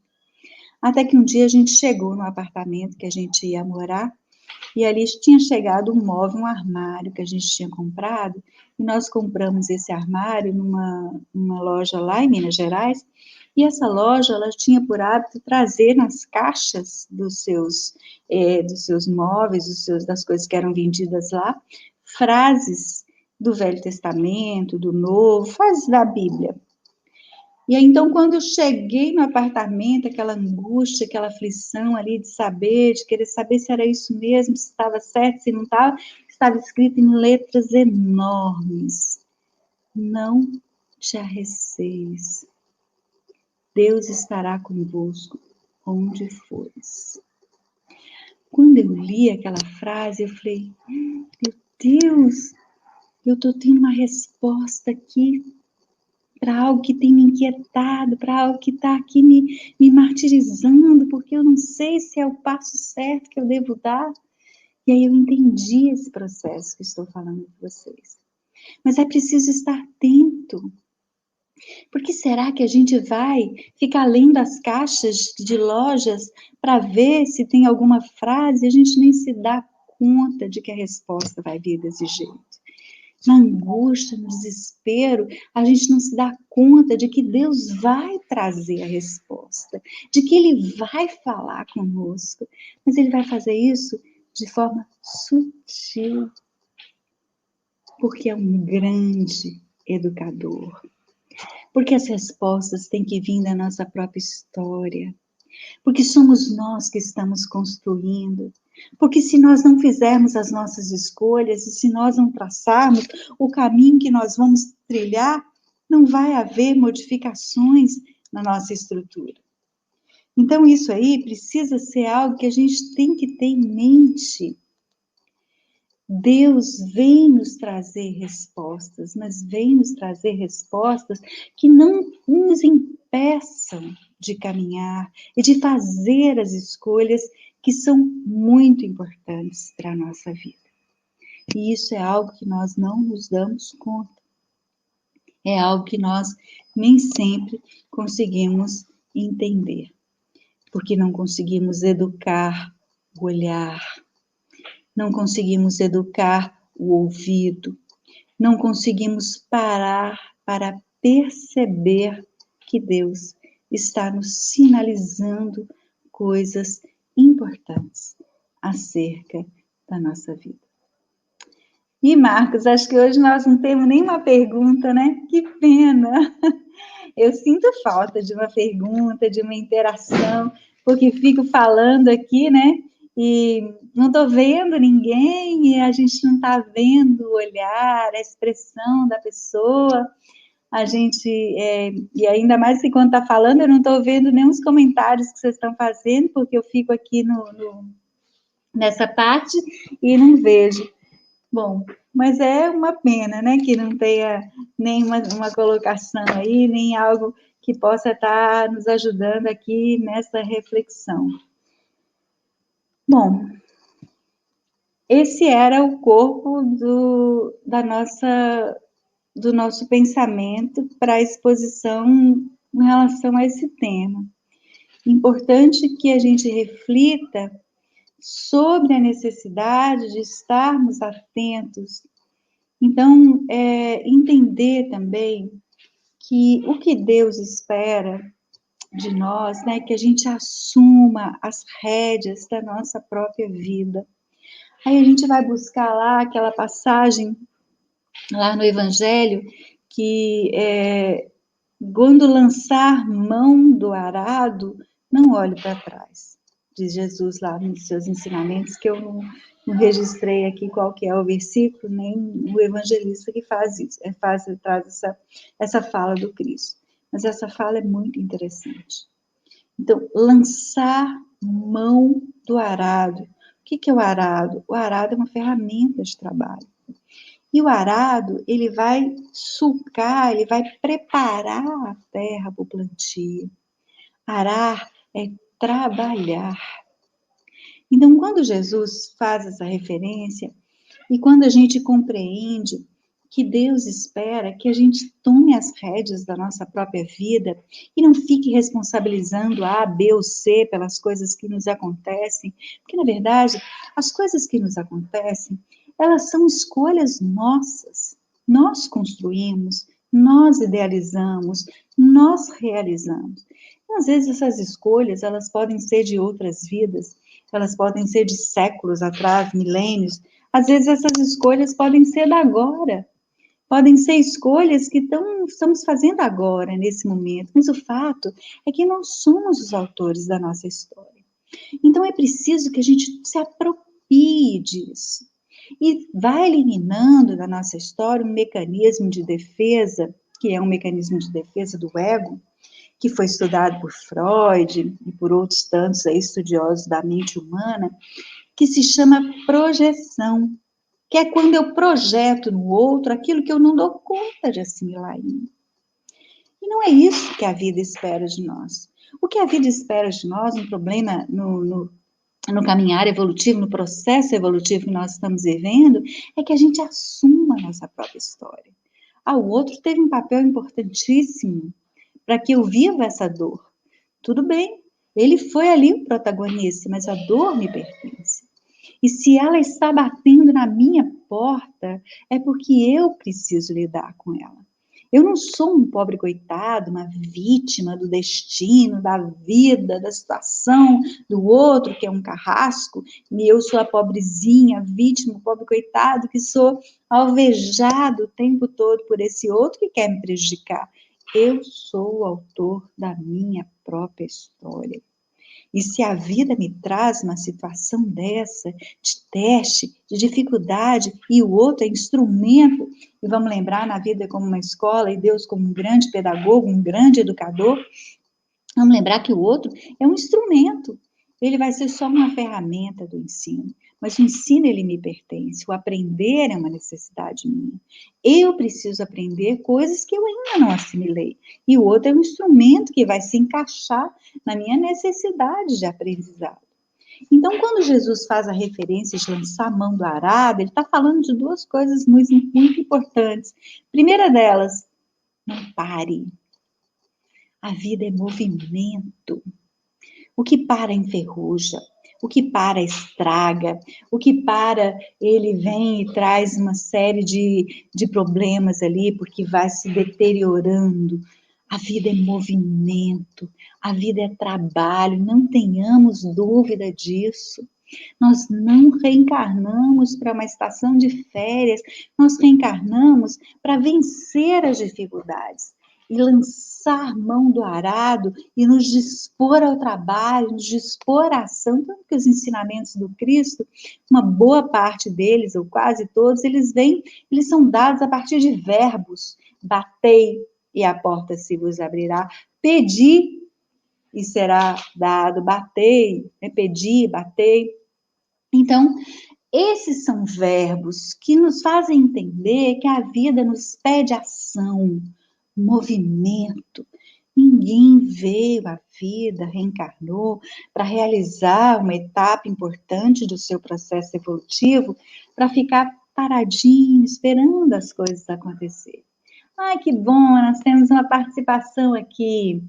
Até que um dia a gente chegou no apartamento que a gente ia morar, e ali tinha chegado um móvel, um armário que a gente tinha comprado, e nós compramos esse armário numa loja lá em Minas Gerais, e essa loja, ela tinha por hábito trazer nas caixas dos seus móveis, das coisas que eram vendidas lá, frases do Velho Testamento, do Novo, frases da Bíblia. E aí, então, quando eu cheguei no apartamento, aquela angústia, aquela aflição ali de querer saber se era isso mesmo, se estava certo, se não estava escrito em letras enormes: não te arreceis, Deus estará convosco onde fores. Quando eu li aquela frase, eu falei, meu Deus, eu estou tendo uma resposta aqui para algo que tem me inquietado, para algo que está aqui me martirizando, porque eu não sei se é o passo certo que eu devo dar. E aí eu entendi esse processo que estou falando com vocês. Mas é preciso estar atento. Porque será que a gente vai ficar lendo as caixas de lojas para ver se tem alguma frase e a gente nem se dá conta de que a resposta vai vir desse jeito? Na angústia, no desespero, a gente não se dá conta de que Deus vai trazer a resposta, de que Ele vai falar conosco, mas Ele vai fazer isso de forma sutil, porque é um grande educador. Porque as respostas têm que vir da nossa própria história, porque somos nós que estamos construindo. Porque se nós não fizermos as nossas escolhas, e se nós não traçarmos o caminho que nós vamos trilhar, não vai haver modificações na nossa estrutura. Então, isso aí precisa ser algo que a gente tem que ter em mente. Deus vem nos trazer respostas, mas vem nos trazer respostas que não nos impeçam de caminhar e de fazer as escolhas que são muito importantes para a nossa vida. E isso é algo que nós não nos damos conta. É algo que nós nem sempre conseguimos entender, porque não conseguimos educar o olhar, não conseguimos educar o ouvido, não conseguimos parar para perceber que Deus está nos sinalizando coisas importantes acerca da nossa vida. E, Marcos, acho que hoje nós não temos nenhuma pergunta, né? Que pena! Eu sinto falta de uma pergunta, de uma interação, porque fico falando aqui, né? E não estou vendo ninguém, e a gente não está vendo o olhar, a expressão da pessoa. A gente, e ainda mais que quando está falando, eu não estou vendo nenhum dos comentários que vocês estão fazendo, porque eu fico aqui nessa parte e não vejo. Bom, mas é uma pena, né, que não tenha nenhuma uma colocação aí, nem algo que possa estar nos ajudando aqui nessa reflexão. Bom, esse era o corpo do nosso pensamento para a exposição em relação a esse tema. Importante que a gente reflita sobre a necessidade de estarmos atentos. Então, entender também que o que Deus espera de nós, né, que a gente assuma as rédeas da nossa própria vida. Aí a gente vai buscar lá aquela passagem, lá no Evangelho, que quando lançar mão do arado, não olhe para trás, diz Jesus lá nos seus ensinamentos, que eu não registrei aqui qual que é o versículo, nem o evangelista que faz isso, traz essa fala do Cristo. Mas essa fala é muito interessante. Então, lançar mão do arado. O que é o arado? O arado é uma ferramenta de trabalho. E o arado, ele vai sulcar, ele vai preparar a terra para o plantio. Arar é trabalhar. Então, quando Jesus faz essa referência, e quando a gente compreende que Deus espera que a gente tome as rédeas da nossa própria vida e não fique responsabilizando A, B ou C pelas coisas que nos acontecem, porque, na verdade, as coisas que nos acontecem, elas são escolhas nossas. Nós construímos, nós idealizamos, nós realizamos. Então, às vezes, essas escolhas, elas podem ser de outras vidas, elas podem ser de séculos atrás, milênios. Às vezes, essas escolhas podem ser da agora. Podem ser escolhas que estamos fazendo agora, nesse momento. Mas o fato é que nós somos os autores da nossa história. Então, é preciso que a gente se aproprie disso. E vai eliminando da nossa história um mecanismo de defesa, que é um mecanismo de defesa do ego, que foi estudado por Freud e por outros tantos aí, estudiosos da mente humana, que se chama projeção, que é quando eu projeto no outro aquilo que eu não dou conta de assimilar em mim. E não é isso que a vida espera de nós. O que a vida espera de nós, um problema no caminhar evolutivo, no processo evolutivo que nós estamos vivendo, é que a gente assuma a nossa própria história. O outro teve um papel importantíssimo para que eu viva essa dor. Tudo bem, ele foi ali o protagonista, mas a dor me pertence. E se ela está batendo na minha porta, é porque eu preciso lidar com ela. Eu não sou um pobre coitado, uma vítima do destino, da vida, da situação do outro, que é um carrasco, e eu sou a pobrezinha, a vítima, o pobre coitado, que sou alvejado o tempo todo por esse outro que quer me prejudicar. Eu sou o autor da minha própria história. E se a vida me traz uma situação dessa, de teste, de dificuldade, e o outro é instrumento, e vamos lembrar na vida como uma escola, e Deus como um grande pedagogo, um grande educador, vamos lembrar que o outro é um instrumento. Ele vai ser só uma ferramenta do ensino. Mas o ensino, ele me pertence. O aprender é uma necessidade minha. Eu preciso aprender coisas que eu ainda não assimilei. E o outro é um instrumento que vai se encaixar na minha necessidade de aprendizado. Então, quando Jesus faz a referência de lançar a mão do arado, ele está falando de duas coisas muito, muito importantes. Primeira delas, não pare. A vida é movimento. O que para enferruja, o que para estraga, o que para ele vem e traz uma série de problemas ali, porque vai se deteriorando. A vida é movimento, a vida é trabalho, não tenhamos dúvida disso. Nós não reencarnamos para uma estação de férias, nós reencarnamos para vencer as dificuldades e lançar mão do arado e nos dispor ao trabalho, nos dispor à ação. Tanto que os ensinamentos do Cristo, uma boa parte deles, ou quase todos, eles são dados a partir de verbos. Batei e a porta se vos abrirá. Pedi e será dado. Batei, pedi, batei. Então, esses são verbos que nos fazem entender que a vida nos pede ação, movimento. Ninguém veio à vida, reencarnou, para realizar uma etapa importante do seu processo evolutivo, para ficar paradinho, esperando as coisas acontecerem. Ai, que bom, nós temos uma participação aqui.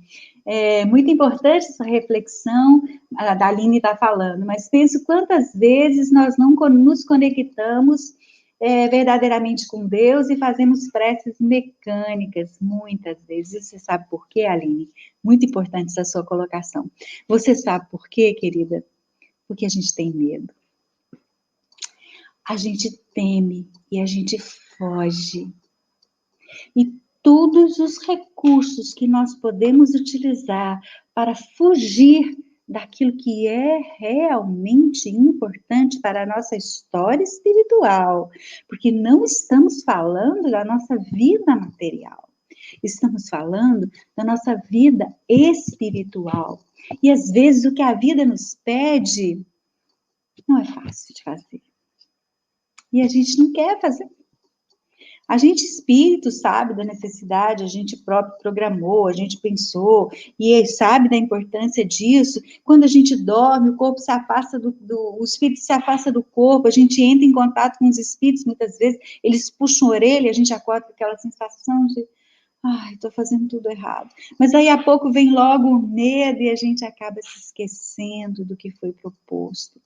É muito importante essa reflexão, a Aline está falando, mas penso quantas vezes nós não nos conectamos verdadeiramente com Deus e fazemos preces mecânicas, muitas vezes. Você sabe por quê, Aline? Muito importante essa sua colocação. Você sabe por quê, querida? Porque a gente tem medo. A gente teme e a gente foge. E todos os recursos que nós podemos utilizar para fugir daquilo que é realmente importante para a nossa história espiritual, porque não estamos falando da nossa vida material, estamos falando da nossa vida espiritual. E às vezes o que a vida nos pede não é fácil de fazer. E a gente não quer fazer. A gente, espírito, sabe da necessidade, a gente próprio programou, a gente pensou, e sabe da importância disso. Quando a gente dorme, o corpo se afasta o espírito se afasta do corpo, a gente entra em contato com os espíritos, muitas vezes eles puxam a orelha, a gente acorda com aquela sensação de, ai, estou fazendo tudo errado. Mas aí a pouco vem logo o medo e a gente acaba se esquecendo do que foi proposto.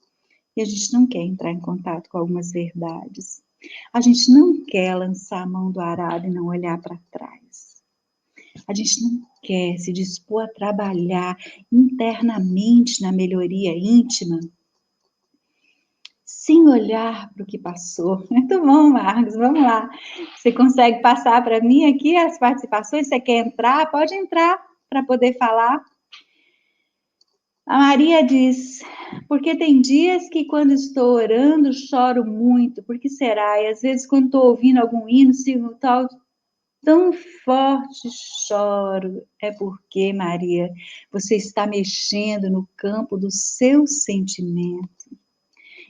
E a gente não quer entrar em contato com algumas verdades. A gente não quer lançar a mão do arado e não olhar para trás. A gente não quer se dispor a trabalhar internamente na melhoria íntima, sem olhar para o que passou. Muito bom, Marcos, vamos lá. Você consegue passar para mim aqui as participações? Você quer entrar? Pode entrar para poder falar. A Maria diz, porque tem dias que quando estou orando, choro muito, por que será? E às vezes quando estou ouvindo algum hino, sigo tal, tão forte, choro. É porque, Maria, você está mexendo no campo do seu sentimento.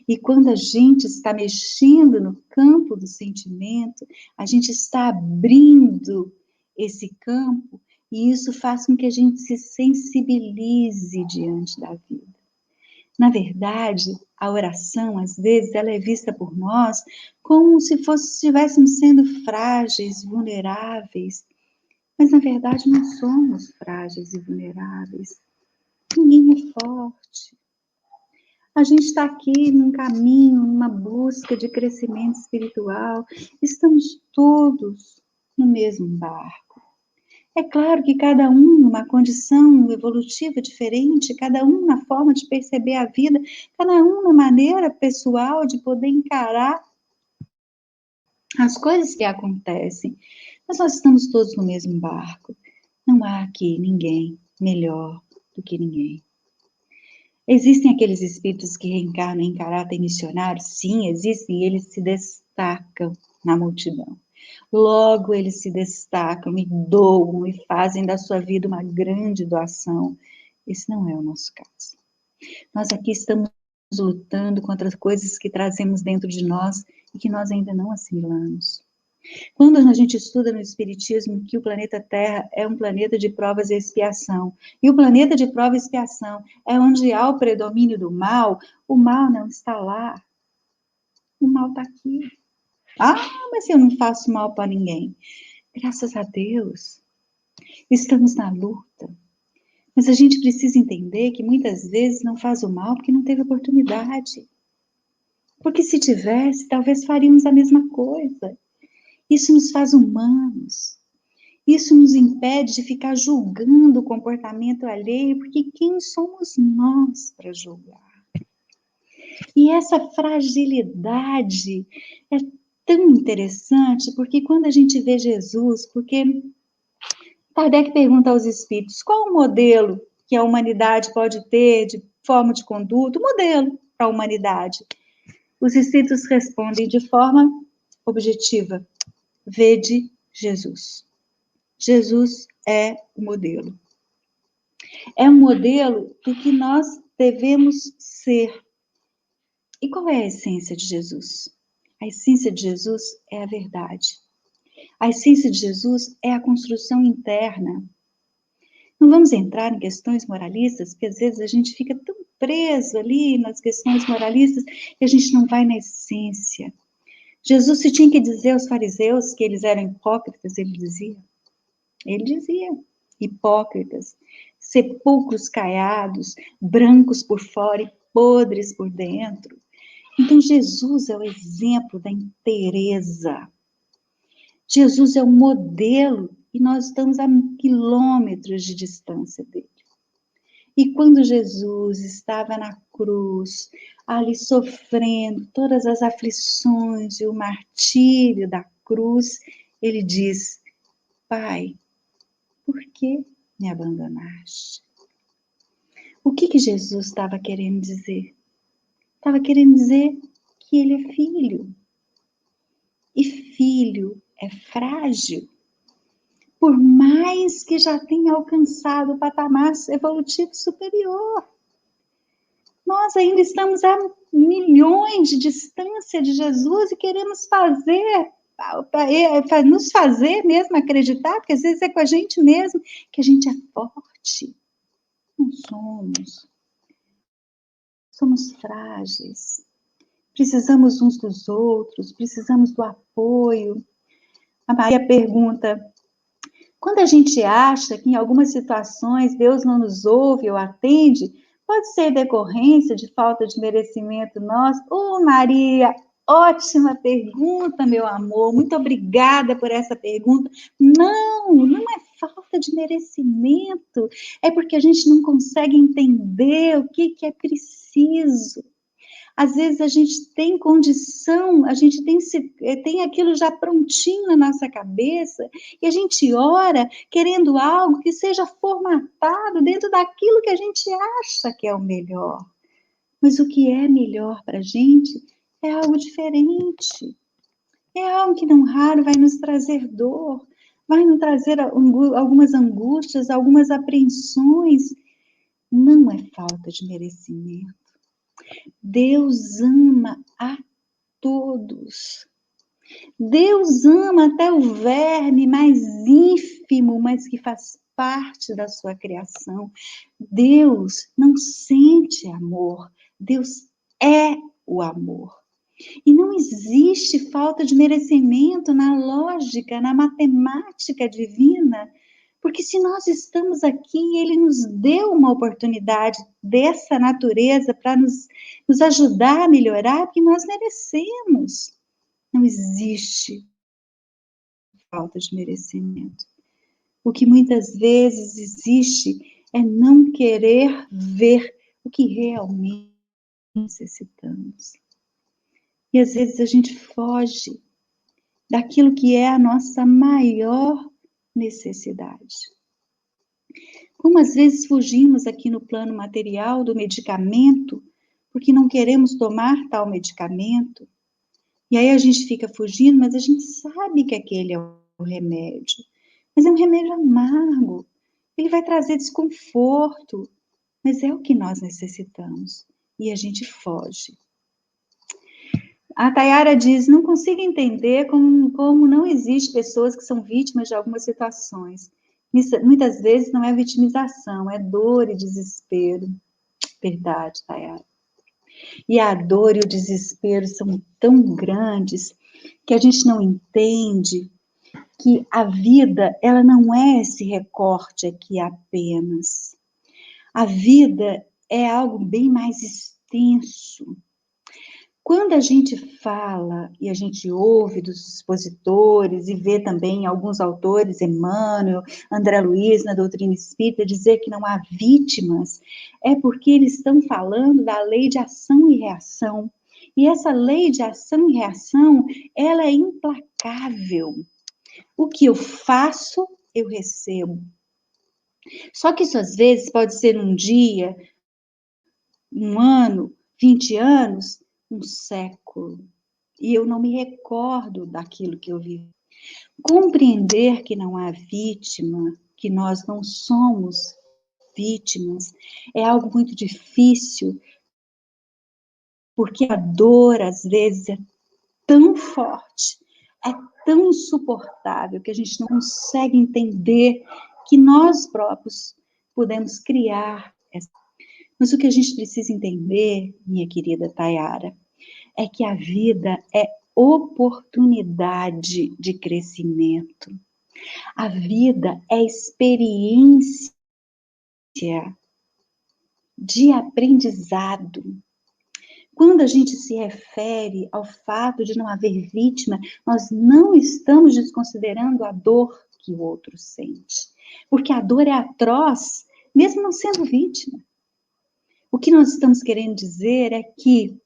E quando a gente está mexendo no campo do sentimento, a gente está abrindo esse campo, e isso faz com que a gente se sensibilize diante da vida. Na verdade, a oração, às vezes, ela é vista por nós como se estivéssemos sendo frágeis, vulneráveis. Mas, na verdade, não somos frágeis e vulneráveis. Ninguém é forte. A gente está aqui num caminho, numa busca de crescimento espiritual. Estamos todos no mesmo barco. É claro que cada um numa condição evolutiva diferente, cada um na forma de perceber a vida, cada um na maneira pessoal de poder encarar as coisas que acontecem. Mas nós estamos todos no mesmo barco. Não há aqui ninguém melhor do que ninguém. Existem aqueles espíritos que reencarnam em caráter missionário? Sim, existem, e eles se destacam na multidão. Logo, eles se destacam e doam e fazem da sua vida uma grande doação. Esse não é o nosso caso. Nós aqui estamos lutando contra as coisas que trazemos dentro de nós e que nós ainda não assimilamos. Quando a gente estuda no Espiritismo que o planeta Terra é um planeta de provas e expiação, e o planeta de prova e expiação é onde há o predomínio do mal, o mal não está lá. O mal está aqui. Ah, mas eu não faço mal para ninguém. Graças a Deus, estamos na luta. Mas a gente precisa entender que muitas vezes não faz o mal porque não teve oportunidade. Porque se tivesse, talvez faríamos a mesma coisa. Isso nos faz humanos. Isso nos impede de ficar julgando o comportamento alheio, porque quem somos nós para julgar? E essa fragilidade é tão interessante, porque quando a gente vê Jesus, porque Kardec pergunta aos espíritos, qual o modelo que a humanidade pode ter de forma de conduta, o modelo para a humanidade? Os espíritos respondem de forma objetiva, vede Jesus. Jesus é o modelo. É um modelo do que nós devemos ser. E qual é a essência de Jesus? A essência de Jesus é a verdade. A essência de Jesus é a construção interna. Não vamos entrar em questões moralistas, porque às vezes a gente fica tão preso ali nas questões moralistas que a gente não vai na essência. Jesus, se tinha que dizer aos fariseus que eles eram hipócritas, ele dizia, hipócritas, sepulcros caiados, brancos por fora e podres por dentro. Então, Jesus é o exemplo da inteireza. Jesus é o modelo e nós estamos a quilômetros de distância dele. E quando Jesus estava na cruz, ali sofrendo todas as aflições e o martírio da cruz, ele diz, Pai, por que me abandonaste? O que Jesus estava querendo dizer? Estava querendo dizer que ele é filho. E filho é frágil. Por mais que já tenha alcançado o patamar evolutivo superior. Nós ainda estamos a milhões de distância de Jesus e queremos nos fazer mesmo acreditar, porque às vezes é com a gente mesmo, que a gente é forte. Não somos. Somos frágeis. Precisamos uns dos outros, precisamos do apoio. A Maria pergunta, quando a gente acha que em algumas situações Deus não nos ouve ou atende, pode ser decorrência de falta de merecimento nosso? Maria, ótima pergunta, meu amor. Muito obrigada por essa pergunta. Não é falta de merecimento. É porque a gente não consegue entender o que é preciso. Às vezes a gente tem condição, a gente tem aquilo já prontinho na nossa cabeça, e a gente ora querendo algo que seja formatado dentro daquilo que a gente acha que é o melhor. Mas o que é melhor para a gente é algo diferente. É algo que não raro vai nos trazer dor, vai nos trazer algumas angústias, algumas apreensões. Não é falta de merecimento. Deus ama a todos. Deus ama até o verme mais ínfimo, mas que faz parte da sua criação. Deus não sente amor. Deus é o amor. E não existe falta de merecimento na lógica, na matemática divina. Porque se nós estamos aqui, Ele nos deu uma oportunidade dessa natureza para nos ajudar a melhorar, porque nós merecemos. Não existe falta de merecimento. O que muitas vezes existe é não querer ver o que realmente necessitamos. E às vezes a gente foge daquilo que é a nossa maior necessidade. Como às vezes fugimos aqui no plano material do medicamento, porque não queremos tomar tal medicamento, e aí a gente fica fugindo, mas a gente sabe que aquele é o remédio, mas é um remédio amargo, ele vai trazer desconforto, mas é o que nós necessitamos, e a gente foge. A Tayara diz, não consigo entender como não existe pessoas que são vítimas de algumas situações. Muitas vezes não é vitimização, é dor e desespero. Verdade, Tayara. E a dor e o desespero são tão grandes que a gente não entende que a vida, ela não é esse recorte aqui apenas. A vida é algo bem mais extenso. Quando a gente fala e a gente ouve dos expositores e vê também alguns autores, Emmanuel, André Luiz, na doutrina espírita, dizer que não há vítimas, é porque eles estão falando da lei de ação e reação. E essa lei de ação e reação, ela é implacável. O que eu faço, eu recebo. Só que isso às vezes pode ser um dia, um ano, 20 anos, um século. E eu não me recordo daquilo que eu vivi. Compreender que não há vítima, que nós não somos vítimas, é algo muito difícil, porque a dor, às vezes, é tão forte, é tão insuportável, que a gente não consegue entender que nós próprios podemos criar essa. Mas o que a gente precisa entender, minha querida Tayara, é que a vida é oportunidade de crescimento. A vida é experiência de aprendizado. Quando a gente se refere ao fato de não haver vítima, nós não estamos desconsiderando a dor que o outro sente. Porque a dor é atroz, mesmo não sendo vítima. O que nós estamos querendo dizer é que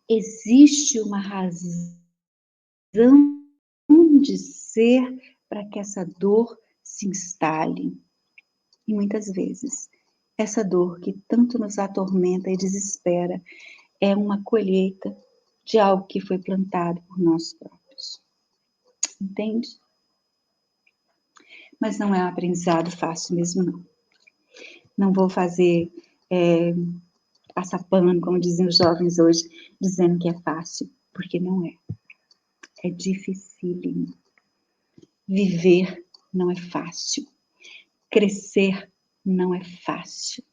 existe uma razão de ser para que essa dor se instale. E muitas vezes, essa dor que tanto nos atormenta e desespera é uma colheita de algo que foi plantado por nós próprios. Entende? Mas não é um aprendizado fácil mesmo, não. Não vou fazer passar pano, como dizem os jovens hoje, dizendo que é fácil, porque não é. É dificílimo. Viver não é fácil. Crescer não é fácil.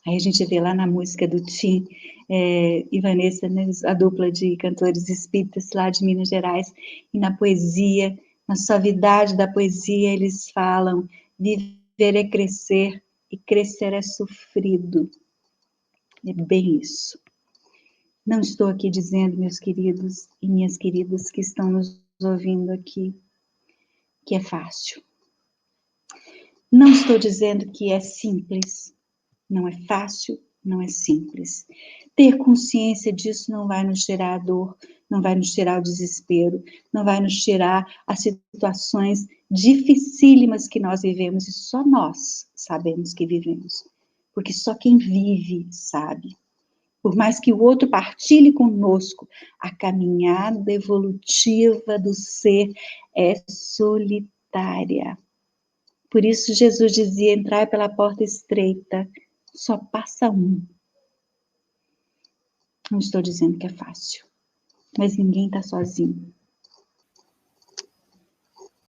Aí a gente vê lá na música do Tim e Vanessa, né, a dupla de cantores espíritas lá de Minas Gerais, e na poesia, na suavidade da poesia, eles falam: viver é crescer e crescer é sofrido. É bem isso. Não estou aqui dizendo, meus queridos e minhas queridas que estão nos ouvindo aqui, que é fácil. Não estou dizendo que é simples. Não é fácil, não é simples. Ter consciência disso não vai nos tirar a dor, não vai nos tirar o desespero, não vai nos tirar as situações dificílimas que nós vivemos, e só nós sabemos que vivemos. Porque só quem vive sabe. Por mais que o outro partilhe conosco, a caminhada evolutiva do ser é solitária. Por isso Jesus dizia: entrai pela porta estreita, só passa um. Não estou dizendo que é fácil, mas ninguém está sozinho.